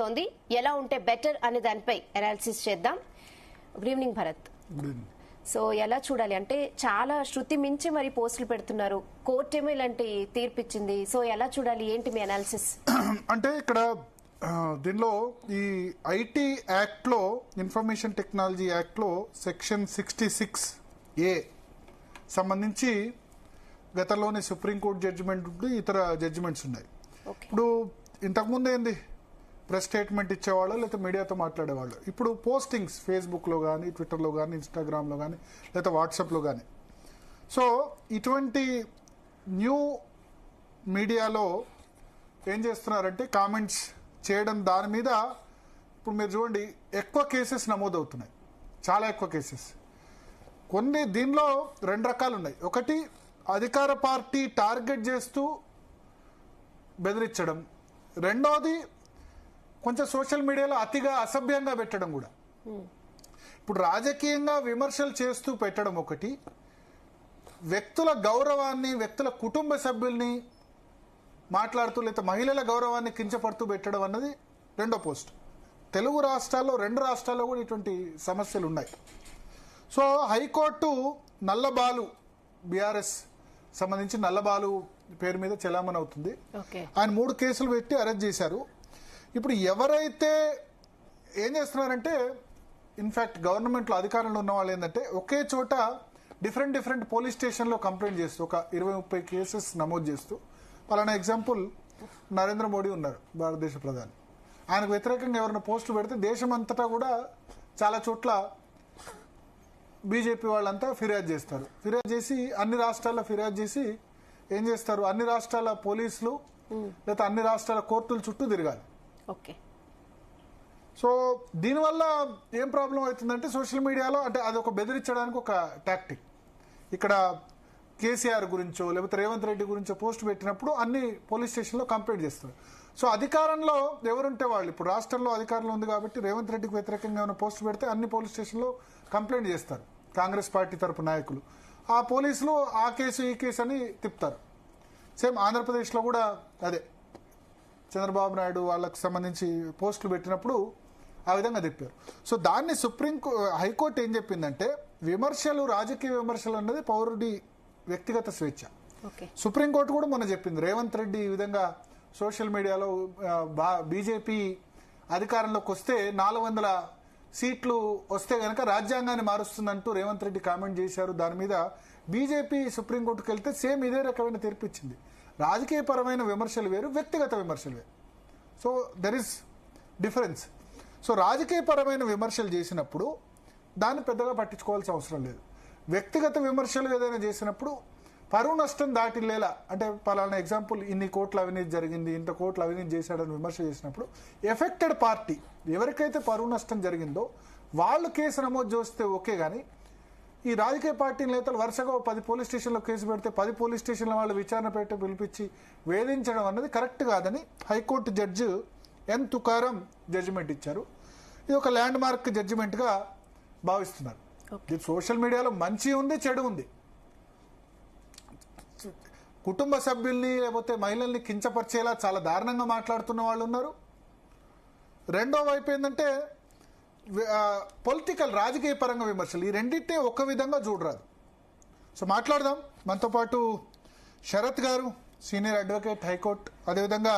కొనసాగుతోంది. ఎలా ఉంటే బెటర్ అనే దానిపై అనాలిసిస్ చేద్దాం. Good evening Bharat. సో ఎలా చూడాలి అంటే చాలా శృతి మించి మరి పోస్టులు పెడుతున్నారు. కోర్టు ఏమో ఇలాంటి తీర్పు ఇచ్చింది. సో ఎలా చూడాలి, ఏంటి మీ అనాలిసిస్? అంటే ఇక్కడ దీనిలో ఈ ఐటీ యాక్ట్ లో, ఇన్ఫర్మేషన్ టెక్నాలజీ యాక్ట్ లో సెక్షన్ 66A సంబంధించి గతంలోనే సుప్రీంకోర్టు జడ్జిమెంట్ ఉండి ఇతర జడ్జిమెంట్స్ ఉన్నాయి. ఇప్పుడు ఇంతకుముందు ఏంది, ప్రెస్ స్టేట్మెంట్ ఇచ్చేవాళ్ళు లేకపోతే మీడియాతో మాట్లాడేవాళ్ళు. ఇప్పుడు పోస్టింగ్స్ ఫేస్బుక్లో కానీ, ట్విట్టర్లో కానీ, ఇన్స్టాగ్రామ్లో కానీ, లేకపోతే వాట్సాప్లో కానీ. సో ఇటువంటి న్యూ మీడియాలో ఏం చేస్తున్నారంటే కామెంట్స్ చేయడం, దాని మీద ఇప్పుడు మీరు చూడండి ఎక్కువ కేసెస్ నమోదవుతున్నాయి, చాలా ఎక్కువ కేసెస్. కొన్ని దీనిలో రెండు రకాలు ఉన్నాయి. ఒకటి అధికార పార్టీ టార్గెట్ చేస్తూ బెదిరించడం, రెండోది కొంచెం సోషల్ మీడియాలో అతిగా అసభ్యంగా పెట్టడం కూడా. ఇప్పుడు రాజకీయంగా విమర్శలు చేస్తూ పెట్టడం ఒకటి, వ్యక్తుల గౌరవాన్ని, వ్యక్తుల కుటుంబ సభ్యుల్ని మాట్లాడుతూ లేదా మహిళల గౌరవాన్ని కించపడుతూ పెట్టడం అన్నది రెండో పోస్ట్. తెలుగు రాష్ట్రాల్లో, రెండు రాష్ట్రాల్లో కూడా ఇటువంటి సమస్యలు ఉన్నాయి. సో హైకోర్టు నల్లబాలు, బీఆర్ఎస్ సంబంధించి నల్లబాలు పేరు మీద చెలామణి అవుతుంది. ఆయన 3 కేసులు పెట్టి అరెస్ట్ చేశారు. ఇప్పుడు ఎవరైతే ఏం చేస్తున్నారంటే, ఇన్ఫాక్ట్ గవర్నమెంట్లో అధికారంలో ఉన్న వాళ్ళు ఏంటంటే ఒకే చోట డిఫరెంట్ పోలీస్ స్టేషన్లో కంప్లైంట్ చేస్తూ ఒక 20-30 కేసెస్ నమోదు చేస్తూ, పలానా ఎగ్జాంపుల్ నరేంద్ర మోడీ ఉన్నారు, భారతదేశ ప్రధాని. ఆయనకు వ్యతిరేకంగా ఎవరైనా పోస్టులు పెడితే దేశమంతటా కూడా చాలా చోట్ల బీజేపీ వాళ్ళంతా ఫిర్యాదు చేస్తారు. ఫిర్యాదు చేసి అన్ని రాష్ట్రాల్లో ఫిర్యాదు చేసి ఏం చేస్తారు, అన్ని రాష్ట్రాల పోలీసులు లేదా అన్ని రాష్ట్రాల కోర్టుల చుట్టూ తిరగాలి. ఓకే. సో దీనివల్ల ఏం ప్రాబ్లం అవుతుందంటే సోషల్ మీడియాలో, అంటే అది ఒక బెదిరించడానికి ఒక టాక్టిక్. ఇక్కడ కేసీఆర్ గురించో లేకపోతే రేవంత్ రెడ్డి గురించో పోస్ట్ పెట్టినప్పుడు అన్ని పోలీస్ స్టేషన్లో కంప్లైంట్ చేస్తారు. సో అధికారంలో ఎవరుంటే వాళ్ళు, ఇప్పుడు రాష్ట్రంలో అధికారంలో ఉంది కాబట్టి రేవంత్ రెడ్డికి వ్యతిరేకంగా ఏమైనా పోస్ట్ పెడితే అన్ని పోలీస్ స్టేషన్లో కంప్లైంట్ చేస్తారు కాంగ్రెస్ పార్టీ తరపు నాయకులు. ఆ పోలీసులు ఆ కేసు ఈ కేసు అని తిప్పుతారు. సేమ్ ఆంధ్రప్రదేశ్లో కూడా అదే, చంద్రబాబు నాయుడు వాళ్ళకి సంబంధించి పోస్టులు పెట్టినప్పుడు ఆ విధంగా తిప్పారు. సో దాన్ని హైకోర్టు ఏం చెప్పిందంటే, విమర్శలు, రాజకీయ విమర్శలు అన్నది పౌరుడి వ్యక్తిగత స్వేచ్ఛ. సుప్రీంకోర్టు కూడా మొన్న చెప్పింది, రేవంత్ రెడ్డి ఈ విధంగా సోషల్ మీడియాలో బీజేపీ అధికారంలోకి వస్తే 400 సీట్లు వస్తే గనక రాజ్యాంగాన్ని మారుస్తుందంటూ రేవంత్ రెడ్డి కామెంట్ చేశారు. దాని మీద బీజేపీ సుప్రీంకోర్టుకు వెళ్తే సేమ్ ఇదే రకమైన తీర్పు ఇచ్చింది. రాజకీయపరమైన విమర్శలు వేరు, వ్యక్తిగత విమర్శలు వేరు. So there is difference. సో రాజకీయపరమైన విమర్శలు చేసినప్పుడు దాన్ని పెద్దగా పట్టించుకోవాల్సిన అవసరం లేదు. వ్యక్తిగత విమర్శలు ఏదైనా చేసినప్పుడు పరువు నష్టం దాటిల్లేలా, అంటే పలానా ఎగ్జాంపుల్ ఇన్ని కోట్ల అవినీతి జరిగింది, ఇంత కోట్ల అవినీతి చేశాడని విమర్శ చేసినప్పుడు ఎఫెక్టెడ్ పార్టీ ఎవరికైతే పరువు నష్టం జరిగిందో వాళ్ళు కేసు నమోదు చేస్తే ఓకే. కానీ ఈ రాజకీయ పార్టీ నేతలు వరుసగా 10 పోలీస్ స్టేషన్లో కేసు పెడితే 10 పోలీస్ స్టేషన్ల వాళ్ళు విచారణ పెట్టి పిలిపించి వేధించడం అన్నది కరెక్ట్ కాదని high court judge N Tukaram judgement ఇచ్చారు. ఇది ఒక ల్యాండ్ మార్క్ జడ్జిమెంట్గా భావిస్తున్నారు. ఇది సోషల్ మీడియాలో మంచి ఉంది, చెడు ఉంది. కుటుంబ సభ్యుల్ని లేకపోతే మహిళల్ని కించపరిచేలా చాలా దారుణంగా మాట్లాడుతున్న వాళ్ళు ఉన్నారు. రెండో వైపు ఏంటంటే పొలిటికల్, రాజకీయ పరంగా విమర్శలు. ఈ రెండింటినీ ఒక విధంగా చూడరాదు. సో మాట్లాడదాం. మనతో పాటు శరత్ గారు, సీనియర్ అడ్వకేట్, హైకోర్టు, అదేవిధంగా